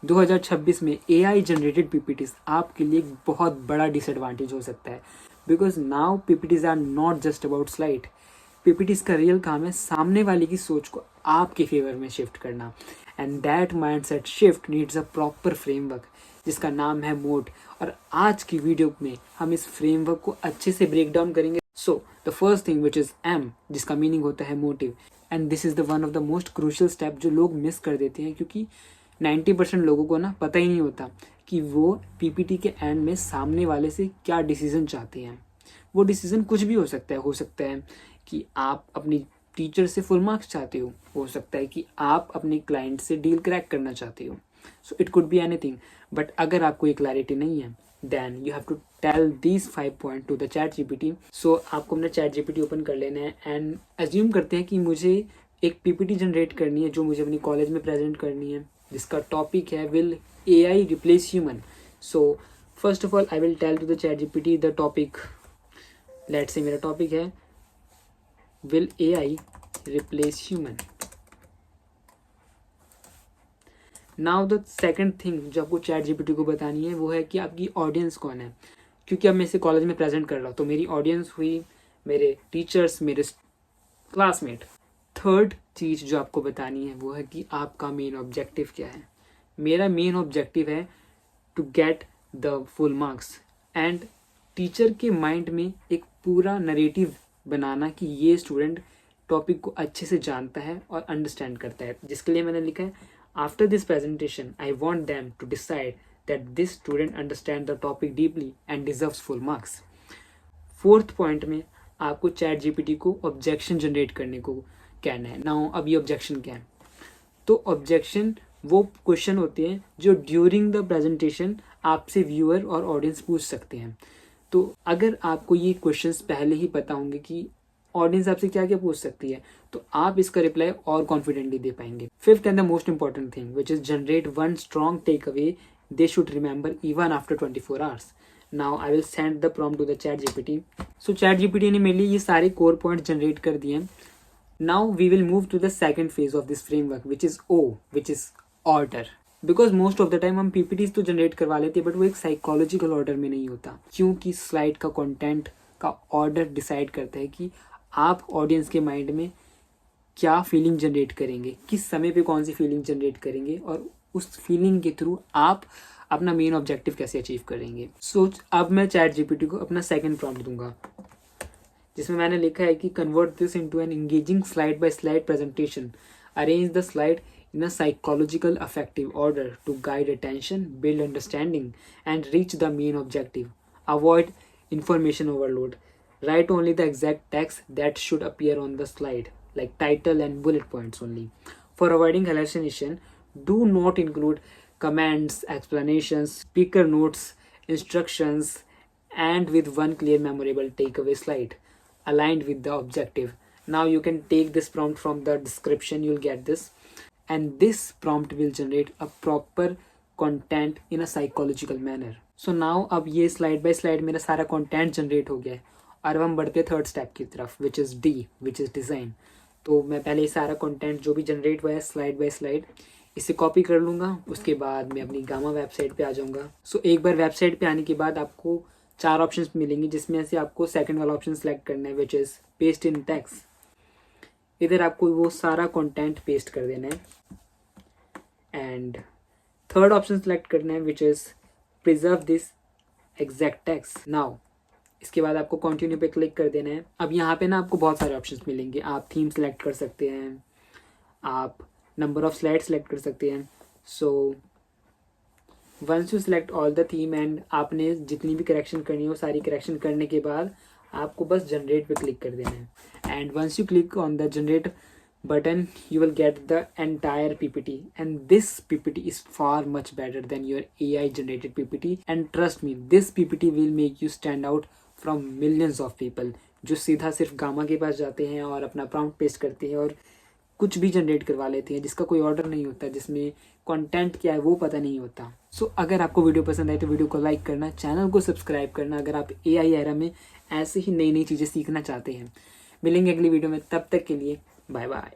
2026 में AI generated PPTs आपके लिए एक बहुत बड़ा डिसएडवांटेज हो सकता है, because now PPTs are not just about slide. PPTs का रियल काम है सामने वाले की सोच को आपके फेवर में शिफ्ट करना, and that mindset shift needs a proper framework जिसका नाम है मोड। और आज की वीडियो में हम इस फ्रेमवर्क को अच्छे से ब्रेक डाउन करेंगे। So the first thing which is M, जिसका मीनिंग होता है motive, and this is the one of the most crucial step जो लोग मिस कर देते हैं, क्योंकि 90% लोगों को ना पता ही नहीं होता कि वो PPT के एंड में सामने वाले से क्या डिसीजन चाहते हैं। वो डिसीजन कुछ भी हो सकता है कि आप अपनी टीचर से फुल मार्क्स चाहते हो सकता है कि आप अपने क्लाइंट से डील क्रैक करना चाहते हो। So it could be anything, but अगर आपको ये क्लैरिटी नहीं है then you have to tell these 5 point to the chat GPT। So आपको अपना चैट GPT ओपन कर लेना है एंड एज्यूम करते हैं कि मुझे एक PPT जनरेट करनी है जो मुझे अपनी कॉलेज में प्रेजेंट करनी है, जिसका टॉपिक है will AI replace human. So first of all I will tell to the chat GPT the topic. Let's say मेरा टॉपिक है will AI replace human. Now the second thing जो आपको chat GPT को बतानी है वो है कि आपकी ऑडियंस कौन है, क्योंकि अब मैं इसे कॉलेज में प्रेजेंट कर रहा हूँ तो मेरी ऑडियंस हुई मेरे टीचर्स, मेरे क्लासमेट। थर्ड चीज़ जो आपको बतानी है वो है कि आपका मेन ऑब्जेक्टिव क्या है। मेरा मेन ऑब्जेक्टिव है to get the full marks, and teacher के माइंड में एक पूरा नरेटिव बनाना कि ये स्टूडेंट टॉपिक को अच्छे से जानता है और अंडरस्टैंड करता है, जिसके लिए मैंने लिखा है after this presentation I want them to decide that this student understand the topic deeply and deserves full marks. Fourth point में आपको चैट GPT को ऑब्जेक्शन जनरेट करने को कहना है। नाउ अब ये ऑब्जेक्शन क्या है? तो ऑब्जेक्शन वो क्वेश्चन होते हैं जो ड्यूरिंग द प्रेजेंटेशन आपसे व्यूअर और ऑडियंस पूछ सकते हैं। तो अगर आपको ये क्वेश्चंस पहले ही पता होंगे कि ऑडियंस आपसे क्या क्या पूछ सकती है, तो आप इसका रिप्लाई और कॉन्फिडेंटली दे पाएंगे। Fifth and the most important thing which is generate one strong take away they should remember even after 24 hours. Now I will send the prompt to the chat GPT। So chat GPT ने मेरे लिए ये सारे core point generate कर दिए हैं। Now we will move to the second phase of this framework which is O, which is order. Because most of the time हम PPTs तो जनरेट करवा लेते हैं बट वो एक साइकोलॉजिकल ऑर्डर में नहीं होता, क्योंकि स्लाइड का कंटेंट का ऑर्डर डिसाइड करता है कि आप ऑडियंस के माइंड में क्या फीलिंग जनरेट करेंगे, किस समय पे कौन सी फीलिंग जनरेट करेंगे, और उस फीलिंग के थ्रू आप अपना मेन ऑब्जेक्टिव कैसे अचीव करेंगे। अब मैं चैट GPT को अपना सेकंड प्रॉम्प्ट दूंगा जिसमें मैंने लिखा है कि convert this into an engaging slide by slide presentation, arrange the slide in a psychological effective order to guide attention, build understanding, and reach the main objective. Avoid information overload. Write only the exact text that should appear on the slide, like title and bullet points only. For avoiding hallucination, do not include commands, explanations, speaker notes, instructions, and with one clear memorable takeaway slide aligned with the objective. Now you can take this prompt from the description, you'll get this. And this prompt will generate a proper content in a psychological manner. So now अब ये slide by slide मेरा सारा content generate हो गया है, और अब हम बढ़ते हैं थर्ड स्टेप की तरफ which is D, which is design. तो मैं पहले ये सारा कंटेंट जो भी जनरेट हुआ है स्लाइड बाय स्लाइड इसे कॉपी कर लूँगा, उसके बाद मैं अपनी गामा वेबसाइट पे आ जाऊँगा। सो एक बार वेबसाइट पे आने के बाद आपको 4 ऑप्शंस मिलेंगे, जिसमें से आपको सेकंड वाला ऑप्शन सेलेक्ट करना है which is paste in text. इधर आपको वो सारा कंटेंट पेस्ट कर देना है, एंड थर्ड ऑप्शन सेलेक्ट करना है which is preserve this exact text. Now इसके बाद आपको कंटिन्यू पे क्लिक कर देना है। अब यहाँ पे ना आपको बहुत सारे ऑप्शंस मिलेंगे। आप थीम सेलेक्ट कर सकते हैं, आप नंबर ऑफ स्लाइड सेलेक्ट कर सकते हैं। So once you select all the theme and आपने जितनी भी करेक्शन करनी है वो सारी करेक्शन करने के बाद आपको बस जनरेट पे क्लिक कर देना है, and once you click on the generate button you will get the entire PPT, and this PPT is far much better than your AI generated PPT, and trust me this PPT will make you stand out from millions of people जो सीधा सिर्फ gamma के पास जाते हैं और अपना prompt paste करते हैं और कुछ भी जनरेट करवा लेते हैं जिसका कोई ऑर्डर नहीं होता, जिसमें कंटेंट क्या है वो पता नहीं होता। सो अगर आपको वीडियो पसंद आए तो वीडियो को लाइक करना, चैनल को सब्सक्राइब करना अगर आप AI एरा में ऐसे ही नई नई चीज़ें सीखना चाहते हैं। मिलेंगे अगली वीडियो में, तब तक के लिए बाय बाय।